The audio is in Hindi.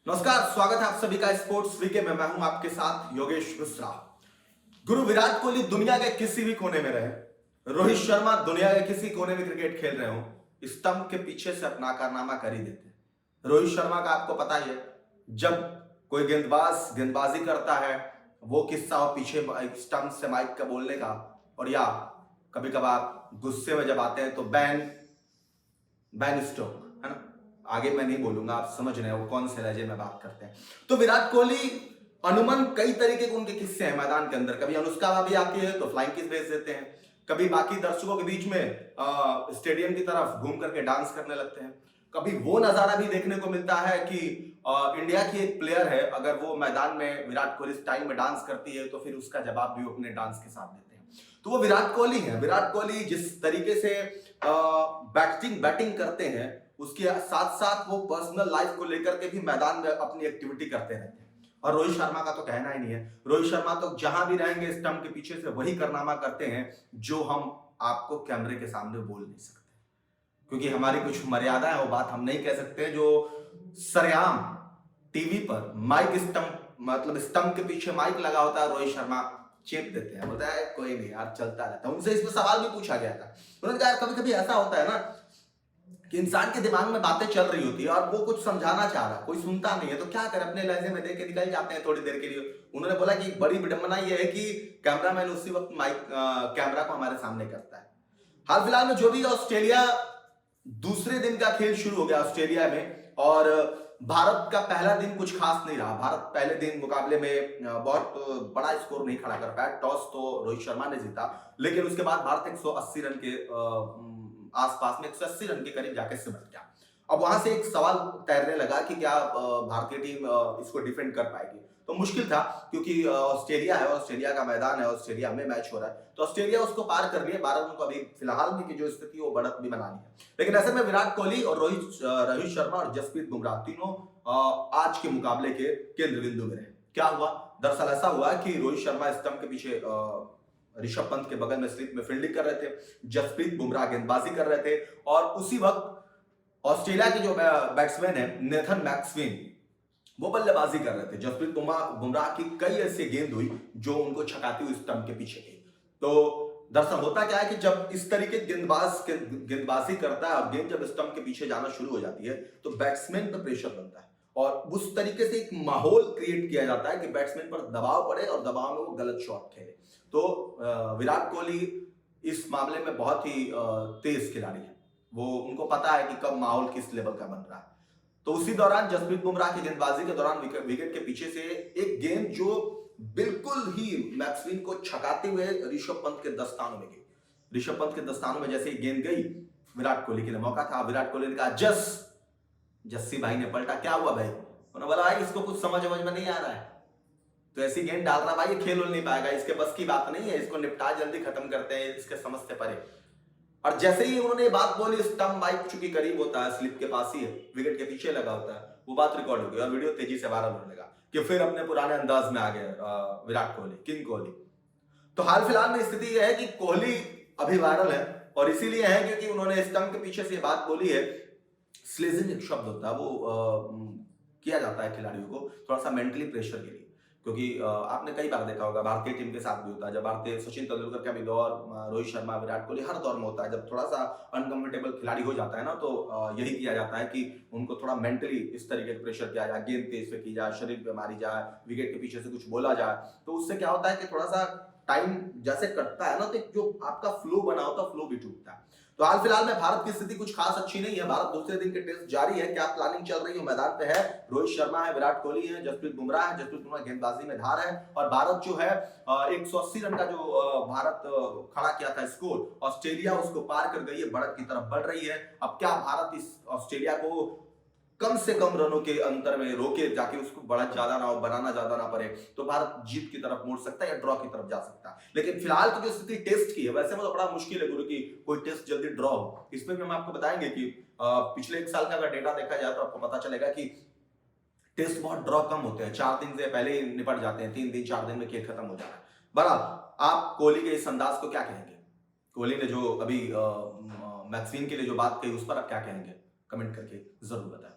नमस्कार, स्वागत है आप सभी का स्पोर्ट्स वीके में। मैं हूं आपके साथ योगेश मिश्रा। गुरु विराट कोहली दुनिया के किसी भी कोने में रहे, रोहित शर्मा दुनिया के किसी कोने में क्रिकेट खेल रहे हो, स्टंप के पीछे से अपना कारनामा कर ही देते हैं। रोहित शर्मा का आपको पता ही है, जब कोई गेंदबाज गेंदबाजी करता है, वो किस्सा हो पीछे स्टंप से माइक का बोलने का, और या कभी कभार गुस्से में जब आते हैं तो बैन बैन स्टोक, है ना। आगे मैं नहीं बोलूंगा, आप समझ रहे हैं वो कौन से लहजे में बात करते हैं। तो विराट कोहली अनुमन कई तरीके के उनके किस्से हैं मैदान के अंदर। कभी अनुष्का भाभी आती है तो फ्लाइंग किस भेज देते हैं, कभी बाकी दर्शकों के बीच में स्टेडियम की तरफ घूम करके डांस करने लगते हैं। कभी वो नजारा भी देखने को मिलता है कि इंडिया की एक प्लेयर है, अगर वो मैदान में विराट कोहली स्टाइल में डांस करती है तो फिर उसका जवाब भी वो अपने डांस के साथ देते हैं। तो वो विराट कोहली है। विराट कोहली जिस तरीके से बैटिंग करते हैं, उसके साथ साथ वो पर्सनल लाइफ को लेकर के भी मैदान में अपनी एक्टिविटी करते रहते हैं। और रोहित शर्मा का तो कहना ही नहीं है। रोहित शर्मा तो जहां भी रहेंगे स्टंप के पीछे से वही कारनामा करते हैं जो हम आपको कैमरे के सामने बोल नहीं सकते, क्योंकि हमारी कुछ मर्यादा है। वो बात हम नहीं कह सकते जो सरेआम टीवी पर माइक स्टंप, मतलब स्टंप के पीछे माइक लगा होता है, रोहित शर्मा चेप देते हैं, बोलता है कोई नहीं यार, चलता रहता है। उनसे इस पर सवाल भी पूछा गया था, उन्होंने कहा कभी कभी ऐसा होता है ना कि इंसान के दिमाग में बातें चल रही होती है और वो कुछ समझाना चाह रहा है, कोई सुनता नहीं है, तो क्या करे, अपने लहजे में देख के निकल जाते हैं थोड़ी देर के लिए। उन्होंने बोला कि बड़ी विडंबना यह है कि कैमरामैन उसी वक्त माइक कैमरा को हमारे सामने करता है। हाल फिलहाल में जो भी ऑस्ट्रेलिया दूसरे दिन का खेल शुरू हो गया ऑस्ट्रेलिया में, और भारत का पहला दिन कुछ खास नहीं रहा। भारत पहले दिन मुकाबले में बहुत बड़ा स्कोर नहीं खड़ा कर पाया। टॉस तो रोहित शर्मा ने जीता, लेकिन उसके बाद भारत 180 रन के आसपास में 180 रन के करीब जाके सिमट गया। अब वहां से एक सवाल तैरने लगा कि क्या भारतीय टीम इसको डिफेंड कर पाएगी। तो मुश्किल था, क्योंकि ऑस्ट्रेलिया है, ऑस्ट्रेलिया का मैदान है, ऑस्ट्रेलिया में मैच हो रहा है, तो ऑस्ट्रेलिया उसको पार कर रही है। भारत को अभी फिलहाल में की जो स्थिति वो बढ़त भी बनानी है। लेकिन ऐसे में विराट कोहली और रोहित शर्मा और जसप्रीत बुमराह तीनों आज के मुकाबले के केंद्र बिंदु में रहे। क्या हुआ? दरअसल ऐसा हुआ कि रोहित शर्मा स्टंप के पीछे ऋषभ पंत के बगल में स्लिप में फील्डिंग कर रहे थे, जसप्रीत बुमराह गेंदबाजी कर रहे थे, और उसी वक्त ऑस्ट्रेलिया के जो बैट्समैन है नेथन मैक्सवेन, वो बल्लेबाजी कर रहे थे। जसप्रीत बुमराह की कई ऐसी गेंद हुई जो उनको छकाती हुई स्टंप के पीछे गई। तो दरअसल होता क्या है कि जब इस तरीके गेंदबाजी करता है और गेंद जब स्टंप के पीछे जाना शुरू हो जाती है तो बैट्समैन पर प्रेशर बनता है, और उस तरीके से एक माहौल क्रिएट किया जाता है कि बैट्समैन पर दबाव पड़े और दबाव में वो गलत शॉट खेले। तो विराट कोहली इस मामले में बहुत ही तेज खिलाड़ी है। वो उनको पता है कि कब माहौल किस लेवल का बन रहा है। तो उसी दौरान जसप्रीत बुमराह की गेंदबाजी के दौरान विकेट के पीछे से एक गेंद जो बिल्कुल ही मैक्सवेन को छकाते हुए ऋषभ पंत के दस्तानों में गई। ऋषभ पंत के दस्तानों में जैसे ही गेंद गई, विराट कोहली के लिए मौका था। विराट कोहली ने कहा जस्सी भाई ने पलटा, क्या हुआ भाई? उन्होंने बोला भाई इसको कुछ समझ में नहीं आ रहा है, तो ऐसी गेंद डाल रहा भाई, ये खेल नहीं पाएगा, इसके बस की बात नहीं है, इसको निपटा जल्दी खत्म करते हैं, इसके समझ से परे। और जैसे ही उन्होंने ये बात बोली, स्टंप माइक चूंकि करीब होता है, स्लिप के पास ही है, विकेट के पीछे लगा होता है, वो बात रिकॉर्ड हो गई और वीडियो तेजी से वायरल होने लगा कि फिर अपने पुराने अंदाज में आ गए विराट कोहली, किंग कोहली। तो हाल फिलहाल में स्थिति यह है कि कोहली अभी वायरल है, और इसीलिए है क्योंकि उन्होंने स्टंप के पीछे से बात बोली है। स्लेजिंग एक शब्द होता है, वो किया जाता है खिलाड़ियों को थोड़ा सा मेंटली प्रेशर के लिए, क्योंकि आपने कई बार देखा होगा भारतीय टीम के साथ भी होता है। जब भारतीय सचिन तेंदुलकर का भी दौर, रोहित शर्मा, विराट कोहली, हर दौर में होता है। जब थोड़ा सा अनकंफर्टेबल खिलाड़ी हो जाता है ना, तो यही किया जाता है कि उनको थोड़ा मेंटली इस तरीके का प्रेशर किया जाए, गेंद तेज पे की जाए, शरीर पे मारी जाए, विकेट के पीछे से कुछ बोला जाए। तो उससे क्या होता है कि थोड़ा सा टाइम जैसे कटता है ना, तो जो आपका फ्लो बना होता है, फ्लो भी टूटता है। तो हाल फिलहाल में भारत की स्थिति कुछ खास अच्छी नहीं है। भारत दूसरे दिन के टेस्ट जारी है। क्या प्लानिंग चल रही है? मैदान पे है रोहित शर्मा है, विराट कोहली है, जसप्रीत बुमराह है। जसप्रीत बुमराह गेंदबाजी में धार है, और भारत जो है 180 रन का जो भारत खड़ा किया था स्कोर, ऑस्ट्रेलिया उसको पार कर गई है, बढ़त की तरफ बढ़ रही है। अब क्या भारत इस ऑस्ट्रेलिया को कम से कम रनों के अंतर में रोके, जाके उसको बढ़त ज्यादा ना हो, बनाना ज्यादा ना पड़े, तो भारत जीत की तरफ मुड़ सकता है या ड्रॉ की तरफ जा सकता है। लेकिन फिलहाल तो जो स्थिति टेस्ट की है, वैसे में तो बड़ा मुश्किल है गुरु की कोई टेस्ट जल्दी ड्रॉ हो। इसमें भी हम आपको बताएंगे कि पिछले एक साल का अगर डेटा देखा जाए तो आपको पता चलेगा कि टेस्ट बहुत ड्रॉ कम होते हैं, 4 दिन से पहले ही निपट जाते हैं, 3 दिन 4 दिन में खेल खत्म हो जाता है। बहरहाल आप कोहली के इस अंदाज को क्या कहेंगे? कोहली ने जो अभी मैक्सवेन के लिए जो बात कही, उस पर आप क्या कहेंगे? कमेंट करके जरूर बताएं।